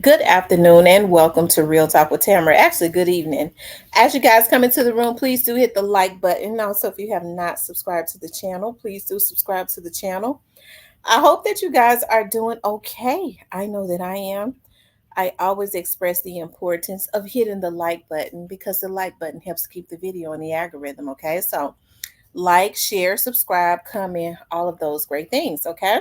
Good afternoon and welcome to Real Talk with Tamara. Actually, good evening. As you guys come into the room, please do hit the like button. And also, if you have not subscribed to the channel, please do subscribe to the channel. I hope that you guys are doing okay. I know that I am. I always express the importance of hitting the like button because the like button helps keep the video in the algorithm. Okay, so like, share, subscribe, comment, all of those great things. Okay.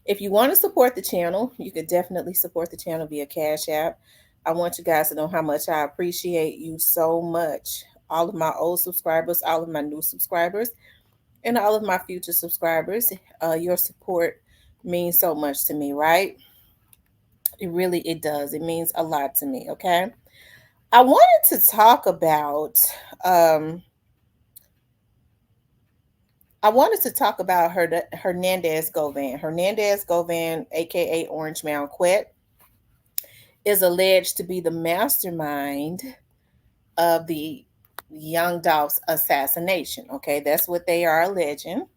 If you want to support the channel, you could definitely support the channel via Cash App. I want you guys to know how much I appreciate you so much. All of my old subscribers, all of my new subscribers, and all of my future subscribers. Your support means so much to me, right? It does. It means a lot to me, okay? I wanted to talk about Hernandez Govan. Hernandez Govan, aka Orange Mound Quet, is alleged to be the mastermind of the Young Dolph's assassination. Okay, that's what they are alleging.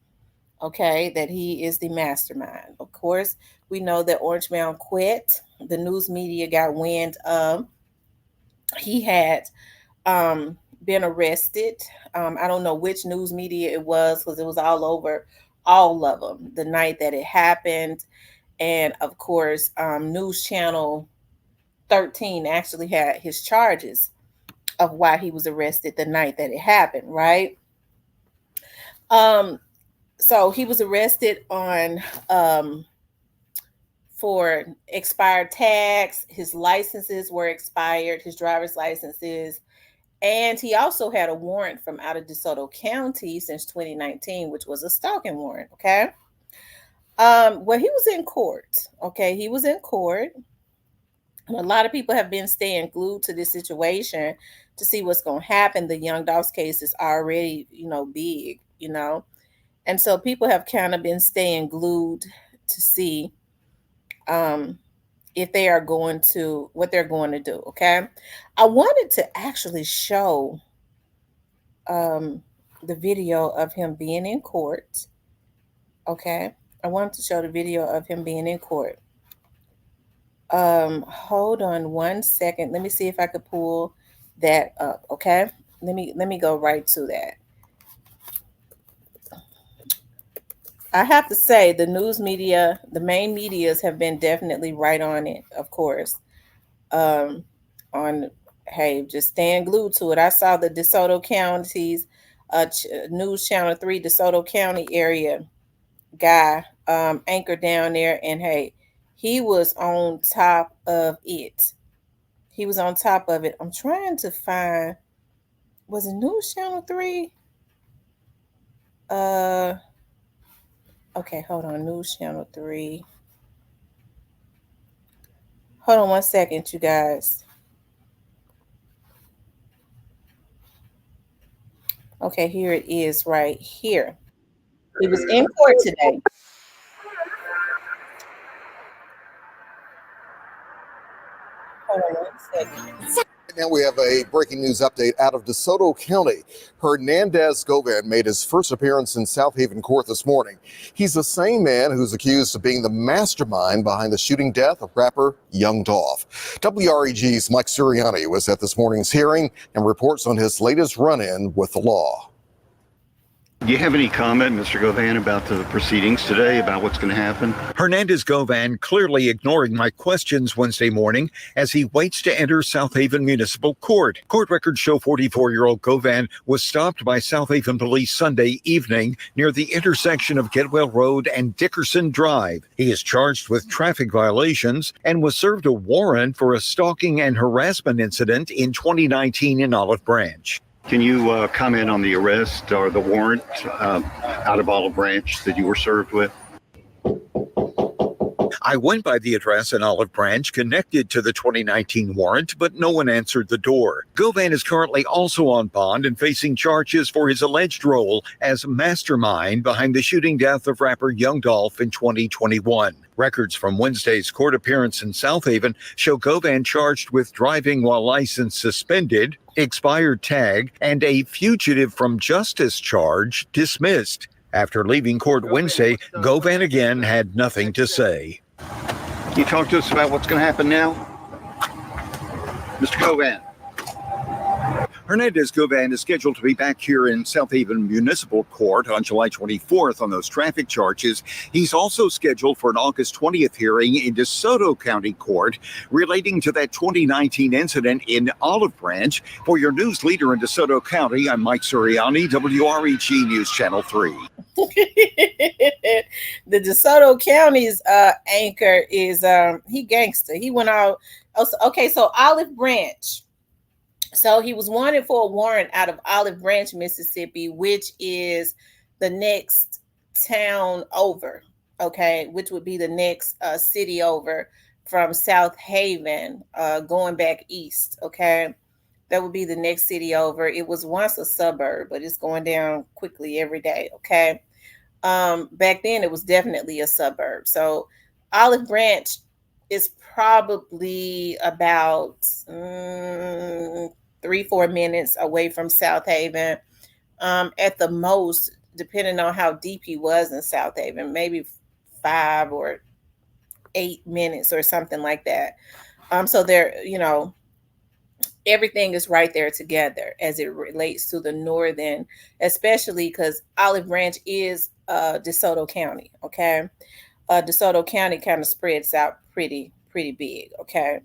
Okay, that he is the mastermind. Of course, we know that Orange Mound Quet. The news media got wind of he had been arrested. I don't know which news media it was because it was all over, all of them, the night that it happened. And of course, News Channel 13 actually had his charges of why he was arrested the night that it happened, right? So he was arrested on for expired tags. His licenses were expired, his driver's licenses. And he also had a warrant from out of DeSoto County since 2019, which was a stalking warrant. Okay. Well, he was in court. Okay. He was in court. And a lot of people have been staying glued to this situation to see what's going to happen. The Young Dolph's case is already, big, And so people have kind of been staying glued to see if they are going to, what they're going to do. Okay. I wanted to actually show the video of him being in court. Okay. I wanted to show the video of him being in court. Hold on one second. Let me see if I could pull that up. Okay. Let me go right to that. I have to say the news media, the main medias have been definitely right on it, of course. Hey, just staying glued to it. I saw the DeSoto County's News Channel 3 DeSoto County area guy anchor down there, and hey, he was on top of it. He was on top of it. I'm trying to find, was it News Channel 3? Okay, hold on. News Channel 3. Hold on one second, you guys. Okay, here it is right here. He was in court today. Hold on one second. Now we have a breaking news update out of DeSoto County. Hernandez Govan made his first appearance in South Haven court this morning. He's the same man who's accused of being the mastermind behind the shooting death of rapper Young Dolph. WREG's Mike Suriani was at this morning's hearing and reports on his latest run-in with the law. Do you have any comment, Mr. Govan, about the proceedings today, about what's going to happen? Hernandez Govan clearly ignoring my questions Wednesday morning as he waits to enter South Haven Municipal Court. Court records show 44-year-old Govan was stopped by South Haven police Sunday evening near the intersection of Getwell Road and Dickerson Drive. He is charged with traffic violations and was served a warrant for a stalking and harassment incident in 2019 in Olive Branch. Can you comment on the arrest or the warrant out of Olive Branch that you were served with? I went by the address in Olive Branch connected to the 2019 warrant, but no one answered the door. Govan is currently also on bond and facing charges for his alleged role as mastermind behind the shooting death of rapper Young Dolph in 2021. Records from Wednesday's court appearance in South Haven show Govan charged with driving while license suspended, expired tag, and a fugitive from justice charge dismissed. After leaving court Wednesday, Govan again had nothing to say. you talk to us about what's going to happen now? Mr. Govan. Hernandez Govan is scheduled to be back here in South Haven Municipal Court on July 24th on those traffic charges. He's also scheduled for an August 20th hearing in DeSoto County Court relating to that 2019 incident in Olive Branch. For your news leader in DeSoto County, I'm Mike Suriani, WREG News Channel 3. The DeSoto County's anchor is he gangster. He went out. Okay, so Olive Branch. So he was wanted for a warrant out of Olive Branch, Mississippi, which is the next town over, okay, which would be the next city over from South Haven, going back east, okay. That would be the next city over. It was once a suburb, but it's going down quickly every day, okay. Back then, it was definitely a suburb. So Olive Branch is probably about 3-4 minutes away from South Haven, at the most, depending on how deep he was in South Haven, maybe 5 or 8 minutes or something like that. So there, everything is right there together as it relates to the northern, especially because Olive Branch is DeSoto County. Okay, DeSoto County kind of spreads out pretty big. Okay.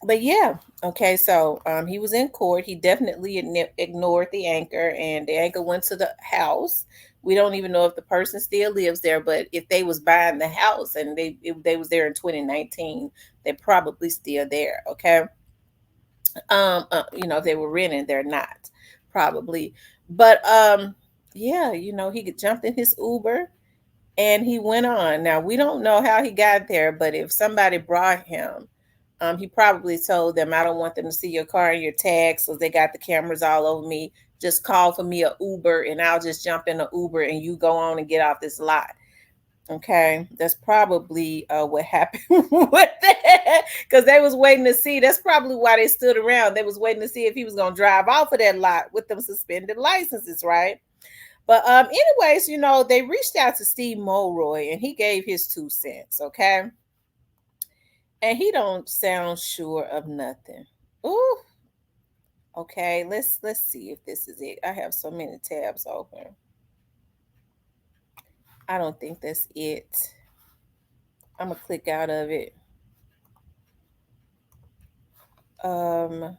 But yeah, okay, so he was in court. He definitely ignored the anchor, and the anchor went to the house. We don't even know if the person still lives there, but if they was buying the house and they was there in 2019, they're probably still there. Okay. If they were renting, they're not probably. But yeah, he jumped in his Uber and he went on. Now we don't know how he got there, but if somebody brought him, he probably told them, I don't want them to see your car and your tags, so they got the cameras all over me. Just call for me an Uber and I'll just jump in an Uber and you go on and get off this lot. Okay, that's probably what happened with that, because they was waiting to see. That's probably why they stood around. They was waiting to see if he was going to drive off of that lot with them suspended licenses, right? But anyways, they reached out to Steve Mulroy and he gave his 2 cents, okay? And he don't sound sure of nothing. Ooh. Okay, let's see if this is it. I have so many tabs open. I don't think that's it. I'm gonna click out of it. Let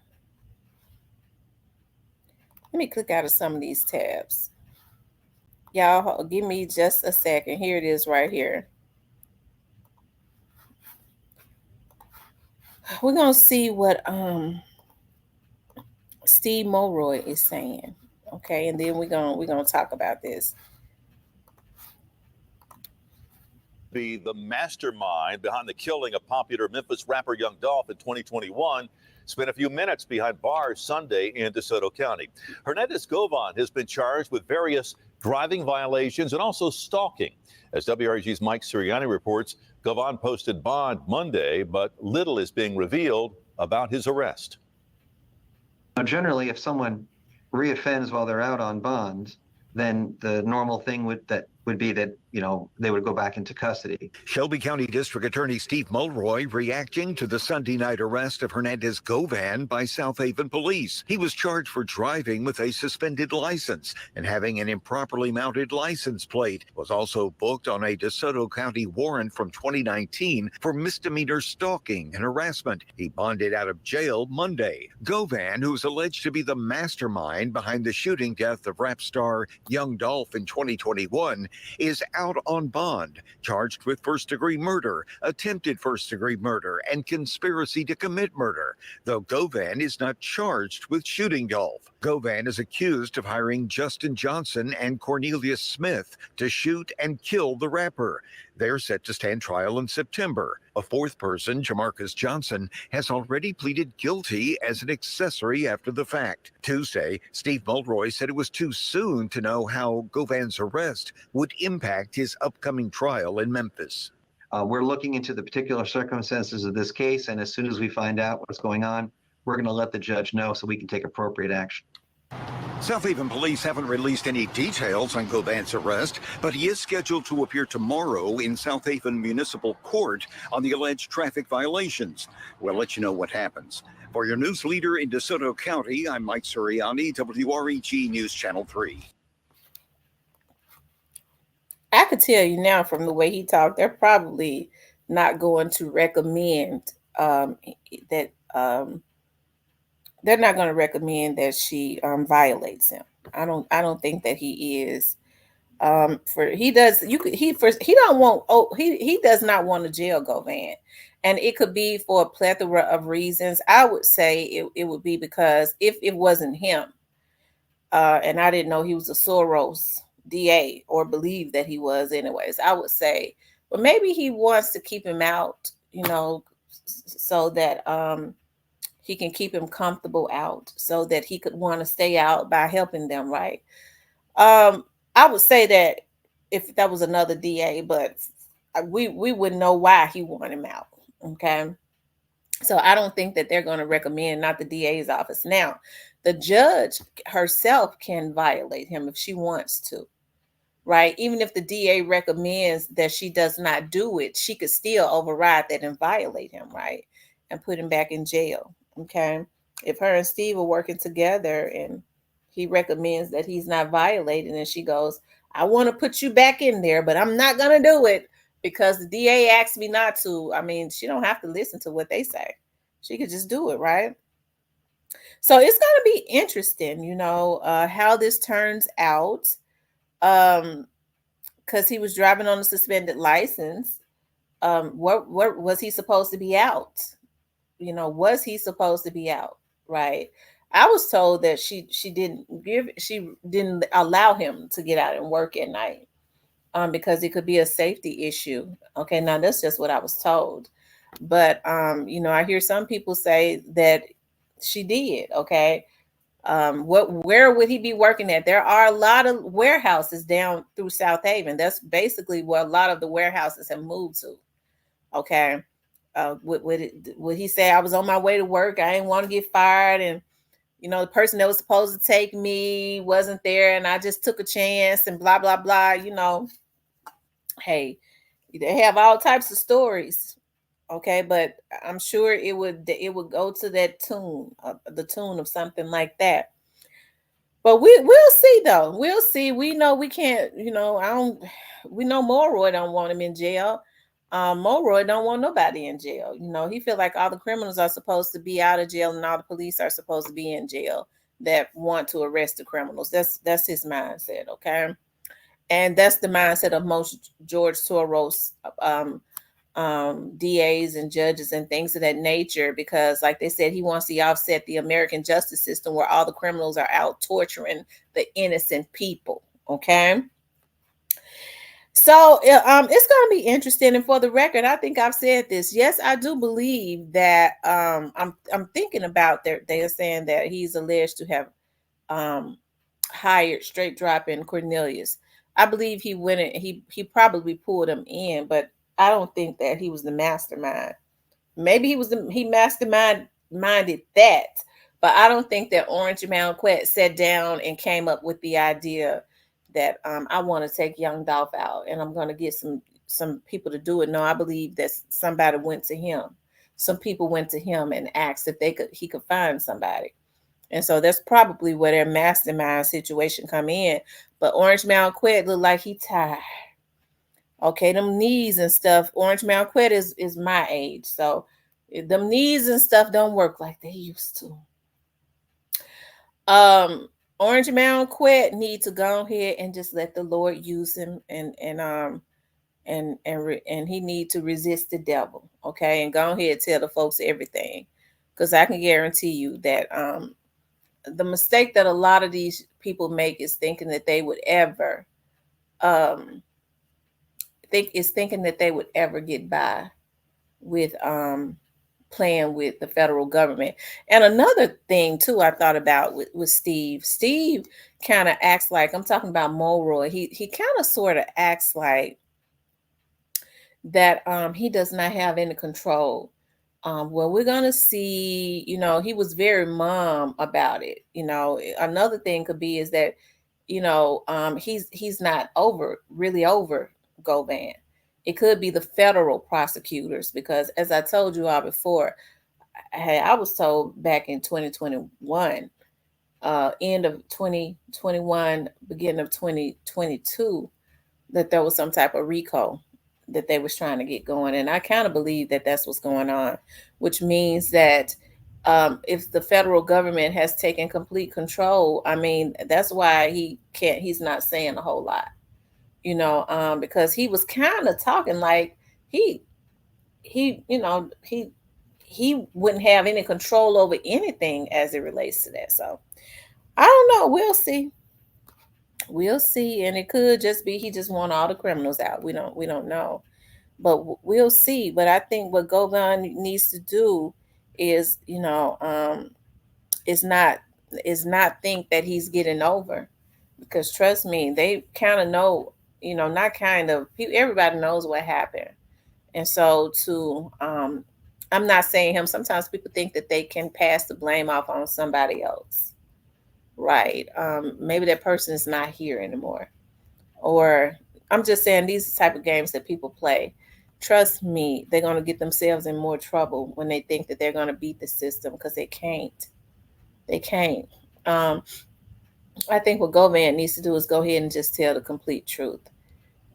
me click out of some of these tabs. Y'all give me just a second. Here it is right here. We're gonna see what Steve Mulroy is saying. Okay, and then we're gonna talk about this. Be the mastermind behind the killing of popular Memphis rapper Young Dolph in 2021, spent a few minutes behind bars Sunday in DeSoto County. Hernandez Govan has been charged with various driving violations and also stalking. As WRG's Mike Suriani reports, Govan posted bond Monday, but little is being revealed about his arrest. Now, generally, if someone reoffends while they're out on bond, then the normal thing would be that, they would go back into custody. Shelby County District Attorney Steve Mulroy reacting to the Sunday night arrest of Hernandez Govan by South Haven police. He was charged for driving with a suspended license and having an improperly mounted license plate. Was also booked on a DeSoto County warrant from 2019 for misdemeanor stalking and harassment. He bonded out of jail Monday. Govan, who's alleged to be the mastermind behind the shooting death of rap star Young Dolph in 2021, is out on bond, charged with first-degree murder, attempted first-degree murder, and conspiracy to commit murder, though Govan is not charged with shooting Dolph. Govan is accused of hiring Justin Johnson and Cornelius Smith to shoot and kill the rapper. They're set to stand trial in September. A fourth person, Jamarcus Johnson, has already pleaded guilty as an accessory after the fact. Tuesday, Steve Mulroy said it was too soon to know how Govan's arrest would impact his upcoming trial in Memphis. We're looking into the particular circumstances of this case, and as soon as we find out what's going on, we're going to let the judge know so we can take appropriate action. South Haven police haven't released any details on Govan's arrest, but he is scheduled to appear tomorrow in South Haven Municipal Court on the alleged traffic violations. We'll let you know what happens. For your news leader in DeSoto County, I'm Mike Suriani, WREG News Channel 3. I could tell you now from the way he talked, they're probably not going to recommend that they're not going to recommend that she violates him. I don't think that he is. He does not want to jail Govan, and it could be for a plethora of reasons. I would say it would be because if it wasn't him, and I didn't know he was a Soros DA or believe that he was anyways, I would say, well, maybe he wants to keep him out, so that he can keep him comfortable out, so that he could want to stay out by helping them, right? I would say that if that was another DA, but we wouldn't know why he wanted him out. Okay. So I don't think that they're going to recommend, not the DA's office. Now, the judge herself can violate him if she wants to, right? Even if the DA recommends that she does not do it, she could still override that and violate him, right? And put him back in jail. Okay. If her and Steve are working together and he recommends that he's not violating, and she goes, I want to put you back in there, but I'm not going to do it because the DA asked me not to. I mean, she don't have to listen to what they say. She could just do it, right? So it's going to be interesting, how this turns out. Because he was driving on a suspended license. What was he supposed to be out? Was he supposed to be out? Right. I was told that she didn't allow him to get out and work at night, because it could be a safety issue. Okay, now that's just what I was told. But I hear some people say that she did. Okay. Where would he be working at? There are a lot of warehouses down through South Haven. That's basically where a lot of the warehouses have moved to. Okay. Would he say I was on my way to work? I didn't want to get fired, and the person that was supposed to take me wasn't there, and I just took a chance, and blah blah blah. Hey, they have all types of stories. Okay, but I'm sure it would go to that tune, the tune of something like that. But we'll see though. We'll see. We know we can't. We know Mulroy don't want him in jail. Mulroy don't want nobody in jail. He feel like all the criminals are supposed to be out of jail, and all the police are supposed to be in jail that want to arrest the criminals. That's his mindset. Okay, and that's the mindset of most George Soros DAs and judges and things of that nature, because like they said, he wants to offset the American justice system where all the criminals are out torturing the innocent people. Okay. So it's going to be interesting. And for the record, I think I've said this. Yes, I do believe that I'm thinking about they're saying that he's alleged to have hired Straight Drop and Cornelius. I believe he went and he probably pulled him in, but I don't think that he was the mastermind. Maybe he minded that, but I don't think that Orange Malquette sat down and came up with the idea that I want to take Young Dolph out and I'm going to get some people to do it. No, I believe that somebody went to him. Some people went to him and asked if he could find somebody. And so that's probably where their mastermind situation come in. But Orange Malquette looked like he tired. Okay, them knees and stuff. Orange Malquette is my age. So them knees and stuff don't work like they used to. Orange Malquette need to go ahead and just let the Lord use him, and he need to resist the devil. Okay, and go ahead and tell the folks everything. Because I can guarantee you that the mistake that a lot of these people make is thinking that they would ever get by with playing with the federal government. And another thing too I thought about with Steve. Steve kind of acts like, I'm talking about Mulroy. He kind of sort of acts like that he does not have any control Well, we're gonna see. He was very mum about it. Another thing could be is that, he's not really over Govan. It could be the federal prosecutors because, as I told you all before, hey, I was told back in 2021, end of 2021, beginning of 2022, that there was some type of RICO that they was trying to get going, and I kind of believe that that's what's going on, which means that if the federal government has taken complete control, I mean, that's why he's not saying a whole lot, because he was kind of talking like he he you know he wouldn't have any control over anything as it relates to that. So I don't know. We'll see, and it could just be he just want all the criminals out. We don't know, but we'll see. But I think what Govan needs to do is, is not think that he's getting over, because trust me, they kind of know, not kind of, everybody knows what happened. And so I'm not saying him. Sometimes people think that they can pass the blame off on somebody else, right? Maybe that person is not here anymore, or I'm just saying these are the type of games that people play. Trust me, they're going to get themselves in more trouble when they think that they're going to beat the system, because they can't. They can't. Um, I think what Govan needs to do is go ahead and just tell the complete truth.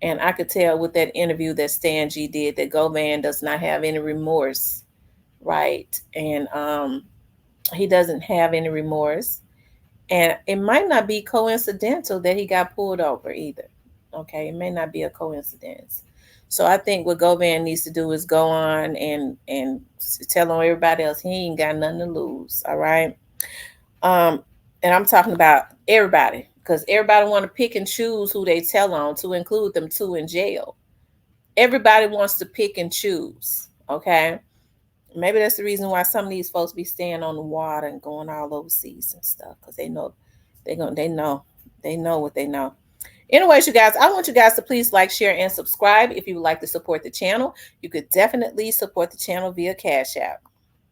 And I could tell with that interview that Stan G did that Govan does not have any remorse, right? And he doesn't have any remorse. And it might not be coincidental that he got pulled over either. Okay, it may not be a coincidence. So I think what Govan needs to do is go on and tell on everybody else he ain't got nothing to lose. All right. Um, and I'm talking about everybody, because everybody want to pick and choose who they tell on, to include them too in jail. Everybody wants to pick and choose. Okay. Maybe that's the reason why some of these folks be staying on the water and going all overseas and stuff, because they know what they know. Anyways, you guys, I want you guys to please like, share, and subscribe. If you would like to support the channel, you could definitely support the channel via Cash App.